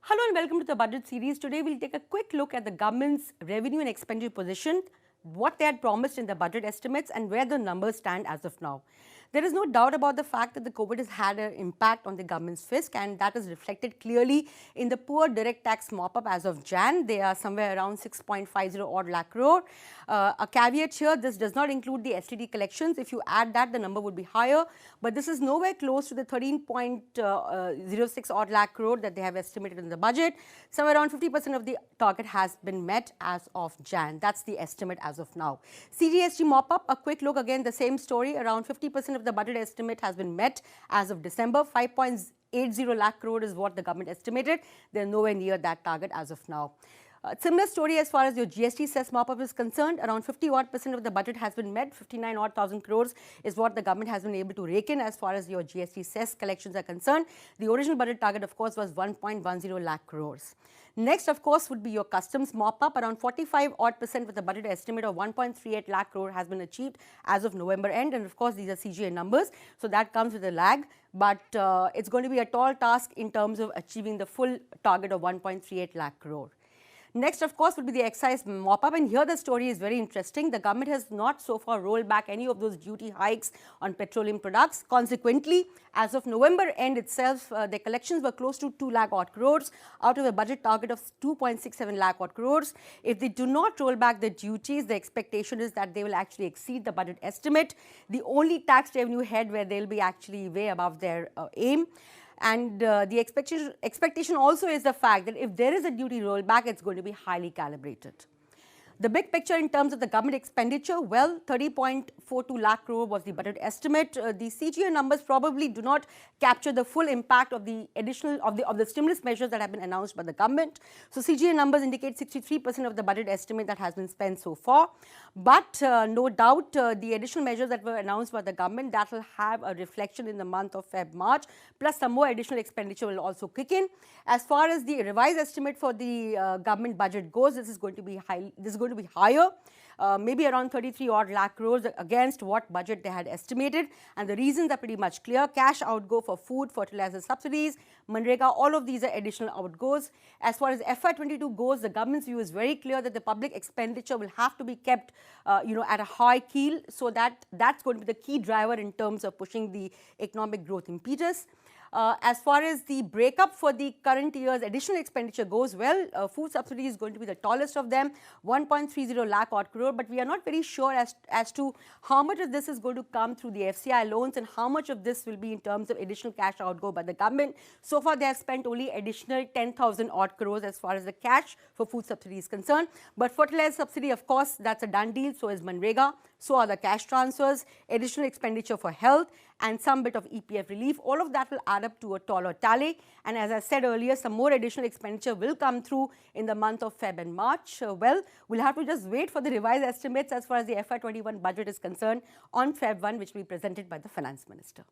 Hello and welcome to the budget series. Today we'll take a quick look at the government's revenue and expenditure position, what they had promised in the budget estimates and where the numbers stand as of now. There is no doubt about the fact that the COVID has had an impact on the government's fisc, and that is reflected clearly in the poor direct tax mop-up as of Jan. They are somewhere around 6.50 odd lakh crore. A caveat here, this does not include the STD collections. If you add that, the number would be higher, but this is nowhere close to the 13.06 odd lakh crore that they have estimated in the budget. Somewhere around 50% of the target has been met as of Jan. That's the estimate as of now. CGST mop-up, a quick look again, the same story. Around 50% of the budget estimate has been met as of December. 5.80 lakh crore is what the government estimated. They're nowhere near that target as of now. Similar story as far as your GST cess mop-up is concerned. Around 50% of the budget has been met. 59 odd thousand crores is what the government has been able to rake in as far as your GST cess collections are concerned. The original budget target, of course, was 1.10 lakh crores. Next, of course, would be your customs mop-up. Around 45 odd percent with a budget estimate of 1.38 lakh crore has been achieved as of November end. And of course, these are CGA numbers, so that comes with a lag. But it's going to be a tall task in terms of achieving the full target of 1.38 lakh crore. Next, of course, would be the excise mop-up, and here the story is very interesting. The government has not so far rolled back any of those duty hikes on petroleum products. Consequently, as of November end itself, the collections were close to 2 lakh odd crores out of a budget target of 2.67 lakh odd crores. If they do not roll back the duties, the expectation is that they will actually exceed the budget estimate. The only tax revenue head where they will be actually way above their aim. And the expectation also is the fact that if there is a duty rollback, it's going to be highly calibrated. The big picture in terms of the government expenditure, well, 30.42 lakh crore was the budget estimate. The CGA numbers probably do not capture the full impact of the additional of the stimulus measures that have been announced by the government. So CGA numbers indicate 63% of the budget estimate that has been spent so far. But no doubt the additional measures that were announced by the government, that will have a reflection in the month of Feb-March, plus some more additional expenditure will also kick in. As far as the revised estimate for the government budget goes, this is going to be higher, maybe around 33 odd lakh crores against what budget they had estimated, and the reasons are pretty much clear. Cash outgo for food, fertilizer subsidies, Manrega, all of these are additional outgoes. As far as FY22 goes, the government's view is very clear that the public expenditure will have to be kept at a high keel, so that's going to be the key driver in terms of pushing the economic growth impetus. As far as the breakup for the current year's additional expenditure goes, well, food subsidy is going to be the tallest of them, 1.30 lakh odd crore, but we are not very sure as to how much of this is going to come through the FCI loans and how much of this will be in terms of additional cash outgo by the government. So far, they have spent only additional 10,000 odd crores as far as the cash for food subsidy is concerned. But fertilizer subsidy, of course, that's a done deal, so is Manrega, so are the cash transfers, additional expenditure for health, and some bit of EPF relief. All of that will add up to a taller tally. And as I said earlier, some more additional expenditure will come through in the month of Feb and March. Well, we'll have to just wait for the revised estimates as far as the FY21 budget is concerned on Feb 1, which will be presented by the Finance Minister.